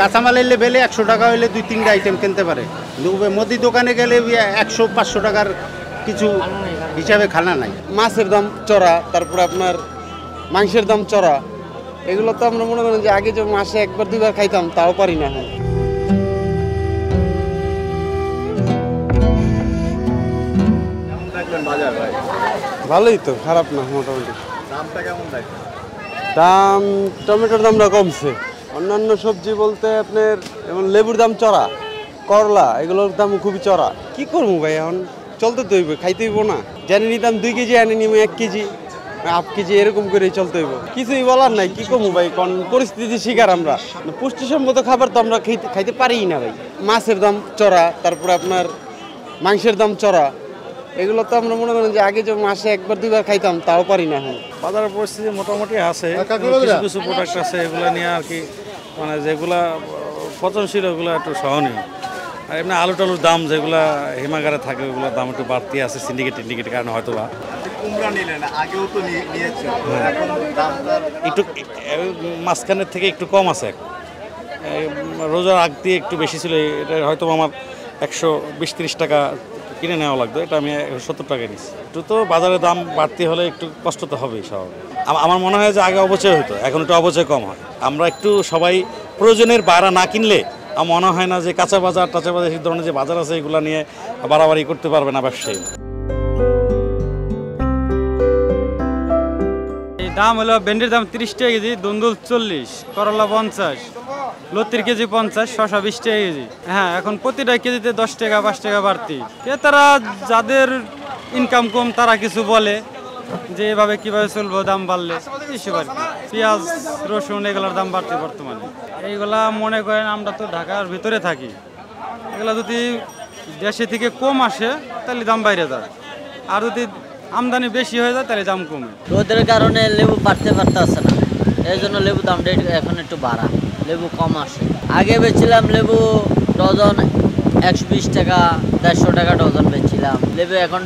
কাঁচামাল এলে বেলে 100 টাকা হইলে 2-3টা আইটেম কিনতে পারে, কিন্তু মুদি দোকানে গেলে 100-500 টাকার কিছু হিসাবে খানা নাই। মাছের দাম চড়া, তারপর আপনার মাংসের দাম চড়া, এগুলো তো আমরা মনে করেন যে আগে যে মাসে একবার দুইবার খাইতাম তাও পারি না এখন। ভালোই তো, খারাপ না মোটামুটি। দাম টমেটোর দামটা কমছে, অন্যান্য সবজি বলতে আপনার যেমন লেবুর দাম চড়া, করলা এগুলোর দাম খুবই চড়া। কি করবো ভাই, এখন চলতে তো হইব, খাইতে হইব না। জানি নিতাম 2 কেজি, আনি নিব 1 কেজি, 1/2 কেজি, এরকম করে চলতে হইব। কিছুই বলার নাই, কি করবো ভাই, কোন পরিস্থিতি শিকার আমরা। পুষ্টিসম্মত খাবার তো আমরা খাইতে পারিই না ভাই। মাছের দাম চড়া, তারপর আপনার মাংসের দাম চড়া, এগুলো তো আমরা মনে করেন যে আগে যে মাসে একবার দুইবার খাইতাম তাও পারি না এখন। বাজারের পরিস্থিতি মোটামুটি আছে, কিছু প্রোডাক্ট আছে এগুলো নিয়ে আর কি, মানে যেগুলা পচনশীল ওগুলো একটু সহনীয়। আর এমনি আলু টালুর দাম যেগুলা হিমাগারে থাকে ওগুলোর দাম একটু বাড়তি আছে সিন্ডিকেটের কারণে হয়তো বা। একটু মাঝখানের থেকে একটু কম আছে, রোজার আগ দিয়ে একটু বেশি ছিল, এটা হয়তো আমার 120-30 টাকা কিনে নেওয়া লাগতো, এটা আমি 70 টাকা নিচ্ছি। একটু তো বাজারের দাম বাড়তি হলে একটু কষ্ট তো হবেই স্বাভাবিক। আমার মনে হয় যে আগে অপচয় হতো, এখন একটু অপচয় কম হয়। আমরা একটু সবাই প্রয়োজনের বাইরে না কিনলে আমার মনে হয় না যে কাঁচা বাজার এই ধরনের যে বাজার আছে এগুলো নিয়ে বাড়াবাড়ি করতে পারবে না ব্যবসায়ী। এই দাম হলো ভেন্ডির দাম 30 টাকা কেজি, দুন্দুল 40, করলা 50, লতির কেজি 50, শসা 20 টাকা কেজি। হ্যাঁ, এখন প্রতিটা কেজিতে 10 টাকা 5 টাকা বাড়তি। তারা যাদের ইনকাম কম তারা কিছু বলে যে এভাবে কিভাবে চলবো দাম বাড়লে, এইসব আর কি। পেঁয়াজ রসুন এগুলোর দাম বাড়তি বর্তমানে। এইগুলা মনে করেন আমরা তো ঢাকার ভিতরে থাকি, এগুলা যদি দেশে থেকে কম আসে তাহলে দাম বাইরে যায়, আর যদি আমদানি বেশি হয়ে যায় তাহলে দাম কমে। রোদের কারণে লেবু পারতে আসে না, এই জন্য লেবু দামটা এখন একটু বাড়া, লেবু কম আসে। আগে বেচছিলাম লেবু ডজন 120 টাকা, 150 টাকা ডজন বেচছিলাম লেবু, এখন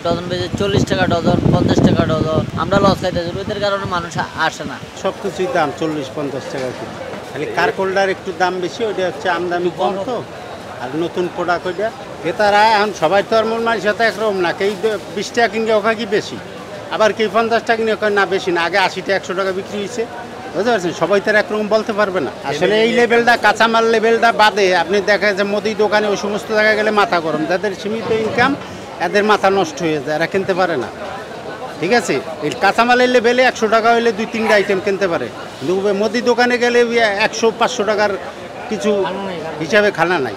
ডজন বেচে 40 টাকা ডজন, 50 টাকা ডজন। আমরা লস খাইতেছি, রোদের কারণে মানুষ আসে না। সব কিছুই দাম 40-50 টাকা কিলো, খালি কারকোলটার একটু দাম বেশি, ওইটা হচ্ছে আমদানি কম তো, আর নতুন প্রোডাক্ট ওইটা। ক্রেতারা এখন সবাই তো আর মূল মানুষের সাথে একরকম না, কেউ 20 টাকা কিনলে ওখানে কি বেশি, আবার কেউ 50 টাকা কিনে ওখানে না বেশি না, আগে 80 টাকা 100 টাকা বিক্রি হয়েছে, বুঝতে পারছেন? সবাই তো একরকম বলতে পারবে না। আসলে এই লেভেলটা, কাঁচামাল লেভেলটা বাদে আপনি দেখা যায় মুদি দোকানে ওই সমস্ত জায়গায় গেলে মাথা গরম, যাদের সীমিত ইনকাম এদের মাথা নষ্ট হয়ে যায়, এরা কিনতে পারে না। ঠিক আছে, এই কাঁচামালের লেভেলে 100 টাকা হইলে 2-3টা আইটেম কিনতে পারে, কিন্তু মুদি দোকানে গেলে 100-500 টাকার কিছু হিসাবে খানা নাই।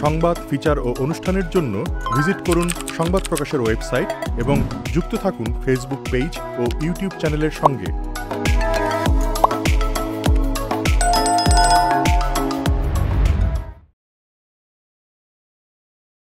সংবাদ, ফিচার ও অনুষ্ঠানের জন্য ভিজিট করুন সংবাদ প্রকাশের ওয়েবসাইট এবং যুক্ত থাকুন ফেসবুক পেজ ও ইউটিউব চ্যানেলের সঙ্গে।